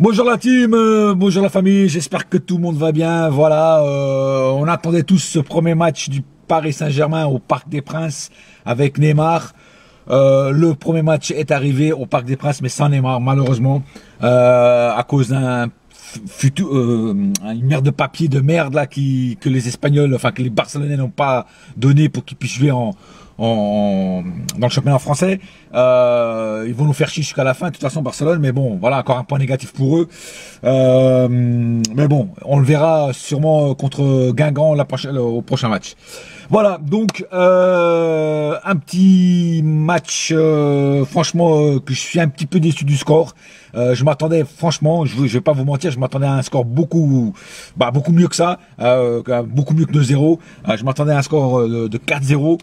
Bonjour la team, bonjour la famille, j'espère que tout le monde va bien. Voilà, on attendait tous ce premier match du Paris Saint-Germain au Parc des Princes avec Neymar. Le premier match est arrivé au Parc des Princes, mais sans Neymar, malheureusement, à cause une merde de papier de merde là que les Espagnols, enfin que les Barcelonais n'ont pas donné pour qu'ils puissent jouer dans le championnat français. Ils vont nous faire chier jusqu'à la fin de toute façon Barcelone, mais bon voilà, encore un point négatif pour eux. Mais bon, on le verra sûrement contre Guingamp au prochain match. Voilà, donc un petit match franchement que je suis un petit peu déçu du score. Je m'attendais, franchement, je vais pas vous mentir, je m'attendais à un score beaucoup mieux que ça, beaucoup mieux que 2-0. Je m'attendais à un score de 4-0.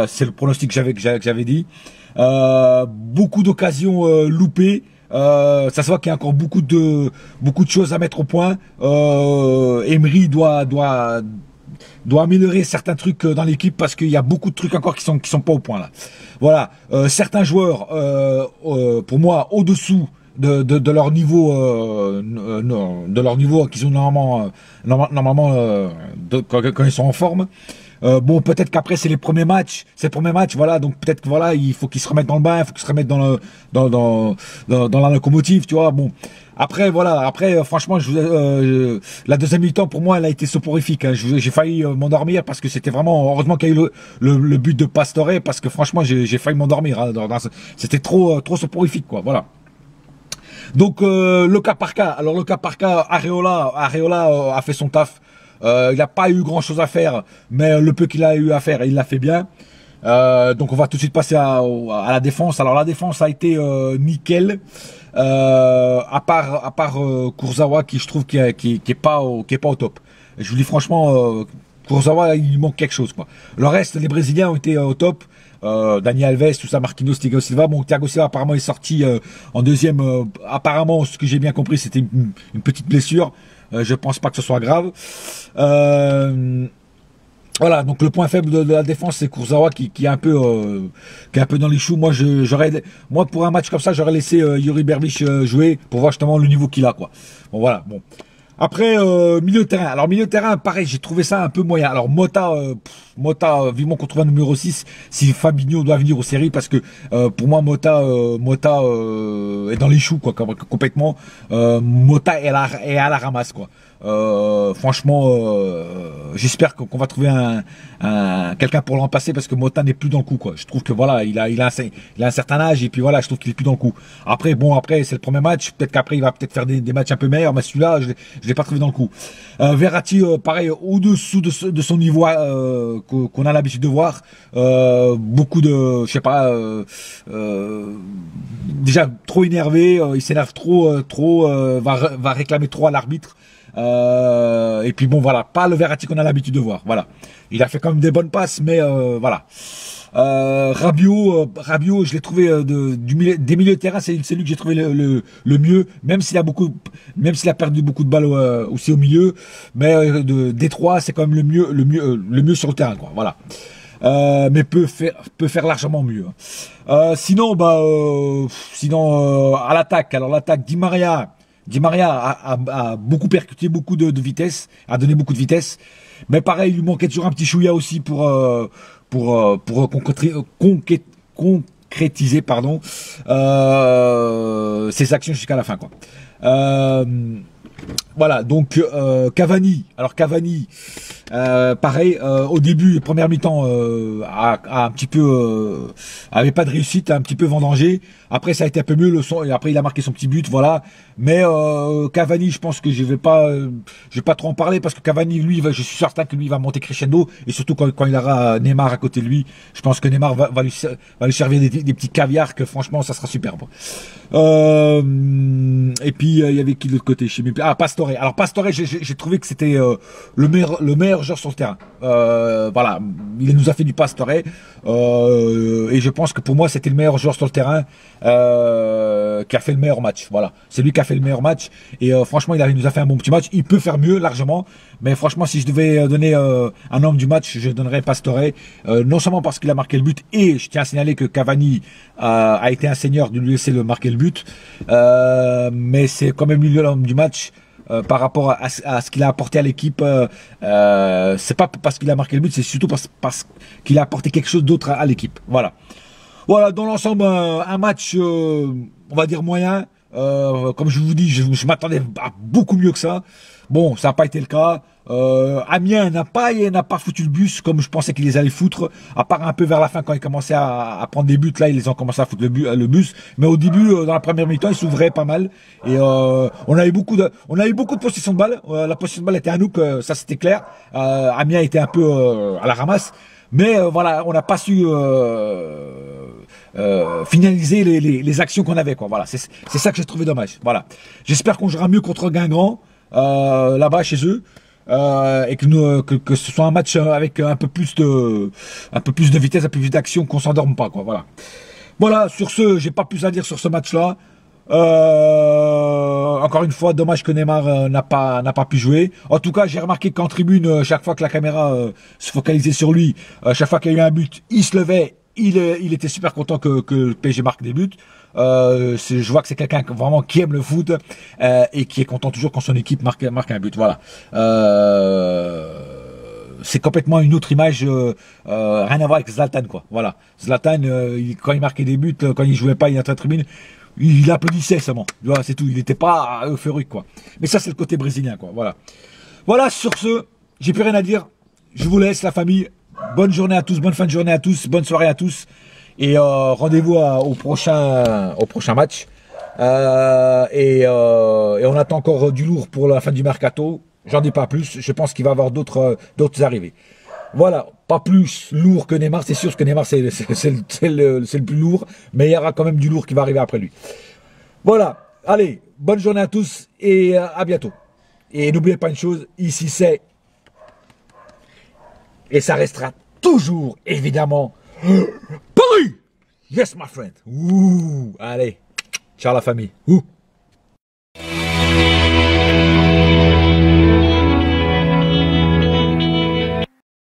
C'est le pronostic que j'avais dit. Beaucoup d'occasions loupées. Ça se voit qu'il y a encore beaucoup de choses à mettre au point. Emery doit améliorer certains trucs dans l'équipe parce qu'il y a beaucoup de trucs encore qui sont pas au point là. Voilà, certains joueurs, pour moi, au-dessous de leur niveau, qu'ils ont normalement quand ils sont en forme. Bon, peut-être qu'après c'est les premiers matchs, voilà, donc peut-être que voilà, il faut qu'ils se remettent dans le bain, il faut qu'ils se remettent dans la locomotive, tu vois. Bon, après voilà, franchement, la deuxième mi-temps pour moi elle a été soporifique, hein. J'ai failli m'endormir parce que c'était vraiment, heureusement qu'il y a eu le but de Pastore, parce que franchement j'ai failli m'endormir, hein, c'était trop soporifique quoi, voilà. Donc le cas par cas, alors le cas par cas, Areola a fait son taf. Il n'a pas eu grand chose à faire, mais le peu qu'il a eu à faire, il l'a fait bien. Donc on va tout de suite passer à la défense. Alors la défense a été nickel, à part Kurzawa qui je trouve qui est pas au top. Je vous dis franchement, Kurzawa il lui manque quelque chose quoi. Le reste, les Brésiliens ont été au top. Dani Alves, tout ça, Marquinhos, Thiago Silva. Bon, Thiago Silva apparemment est sorti en deuxième. Apparemment, ce que j'ai bien compris, c'était une petite blessure. Je pense pas que ce soit grave. Voilà, donc le point faible de la défense, c'est Kurzawa qui est un peu dans les choux. Moi, pour un match comme ça, j'aurais laissé Yuri Berbic jouer pour voir justement le niveau qu'il a, quoi. Bon, voilà, bon. Après, milieu de terrain. Alors, milieu de terrain, pareil, j'ai trouvé ça un peu moyen. Alors, Mota, vivement qu'on trouve un numéro 6, si Fabinho doit venir aux séries, parce que pour moi, Mota est dans les choux, quoi, complètement. Mota est à la ramasse, quoi. Franchement, j'espère qu'on va trouver quelqu'un pour le remplacer, parce que Mota n'est plus dans le coup, quoi. Je trouve que voilà, il a un certain âge, et puis voilà, je trouve qu'il est plus dans le coup. Après c'est le premier match, peut-être qu'après il va peut-être faire des matchs un peu meilleurs, mais celui-là je l'ai pas trouvé dans le coup. Verratti, pareil, au-dessous de son niveau qu'on a l'habitude de voir. Beaucoup de, je sais pas, déjà trop énervé, il s'énerve trop, va réclamer trop à l'arbitre. Et puis bon voilà, pas le Verratti qu'on a l'habitude de voir. Voilà, il a fait quand même des bonnes passes, mais voilà. Rabiot, je l'ai trouvé des milieux de terrain, c'est lui que j'ai trouvé le mieux, même s'il a perdu beaucoup de balles aussi au milieu, mais des trois, c'est quand même le mieux sur le terrain, quoi. Voilà. Mais peut faire largement mieux. Sinon, à l'attaque. Alors l'attaque, Di Maria a beaucoup percuté, beaucoup de vitesse, a donné beaucoup de vitesse. Mais pareil, il lui manquait toujours un petit chouïa aussi pour concrétiser ses actions jusqu'à la fin, quoi. Voilà, donc Cavani. Alors Cavani, pareil, au début, première mi-temps, a un petit peu, avait pas de réussite, un petit peu vendangé. Après, ça a été un peu mieux et après il a marqué son petit but, voilà. Mais Cavani, je pense que je vais pas trop en parler, parce que Cavani, lui, je suis certain que lui va monter crescendo, et surtout quand il aura Neymar à côté de lui, je pense que Neymar va lui servir des petits caviars, que franchement ça sera superbe. Et puis il y avait qui de l'autre côté, je sais même plus. Ah, Pastore. Alors Pastore, j'ai trouvé que c'était le meilleur joueur sur le terrain. Voilà, il nous a fait du Pastore, et je pense que pour moi c'était le meilleur joueur sur le terrain, qui a fait le meilleur match. Voilà, c'est lui qui a fait le meilleur match, et franchement il nous a fait un bon petit match. Il peut faire mieux largement, Mais franchement, si je devais donner un homme du match, je donnerais Pastore. Non seulement parce qu'il a marqué le but, et je tiens à signaler que Cavani a été un seigneur de lui laisser le marquer le but. Mais c'est quand même lui l'homme du match. Par rapport à ce qu'il a apporté à l'équipe, c'est pas parce qu'il a marqué le but, c'est surtout parce qu'il a apporté quelque chose d'autre à l'équipe. Voilà. Voilà, dans l'ensemble, un match, on va dire moyen. Comme je vous dis, je m'attendais à beaucoup mieux que ça. Bon, ça n'a pas été le cas. Amiens n'a pas foutu le bus comme je pensais qu'ils les allaient foutre. À part un peu vers la fin quand ils commençaient à prendre des buts, là ils ont commencé à foutre le bus. Mais au début, dans la première mi-temps, ils s'ouvraient pas mal. Et on a eu beaucoup de possession de balle. La possession de balle était à nous, ça c'était clair. Amiens était un peu à la ramasse. Mais voilà, on n'a pas su finaliser les actions qu'on avait, quoi. Voilà, c'est ça que j'ai trouvé dommage. Voilà. J'espère qu'on jouera mieux contre Guingamp là-bas chez eux. Et que ce soit un match avec un peu plus de vitesse, un peu plus d'action, qu'on s'endorme pas, quoi. Voilà. Voilà, sur ce, j'ai pas plus à dire sur ce match-là. Encore une fois, dommage que Neymar n'a pas pu jouer. En tout cas, j'ai remarqué qu'en tribune, chaque fois que la caméra se focalisait sur lui, chaque fois qu'il y a eu un but, il se levait, il était super content que le PSG marque des buts. Je vois que c'est quelqu'un vraiment qui aime le foot et qui est content toujours quand son équipe marque un but. Voilà. C'est complètement une autre image, rien à voir avec Zlatan, quoi. Voilà. Zlatan, quand il marquait des buts, quand il jouait pas, il était à la tribune, il applaudissait seulement. Voilà, c'est tout. Il n'était pas euphorique, quoi. Mais ça, c'est le côté brésilien, quoi. Voilà. Voilà, sur ce, j'ai plus rien à dire. Je vous laisse, la famille. Bonne journée à tous, bonne fin de journée à tous, bonne soirée à tous. Et rendez-vous au prochain match. Et on attend encore du lourd pour la fin du mercato. J'en dis pas plus. Je pense qu'il va y avoir d'autres arrivées. Voilà, pas plus lourd que Neymar. C'est sûr que Neymar, c'est le plus lourd. Mais il y aura quand même du lourd qui va arriver après lui. Voilà. Allez, bonne journée à tous et à bientôt. Et n'oubliez pas une chose, ici c'est... Et ça restera toujours, évidemment... Paris! Yes, my friend. Ouh, allez. Ciao la famille. Ouh.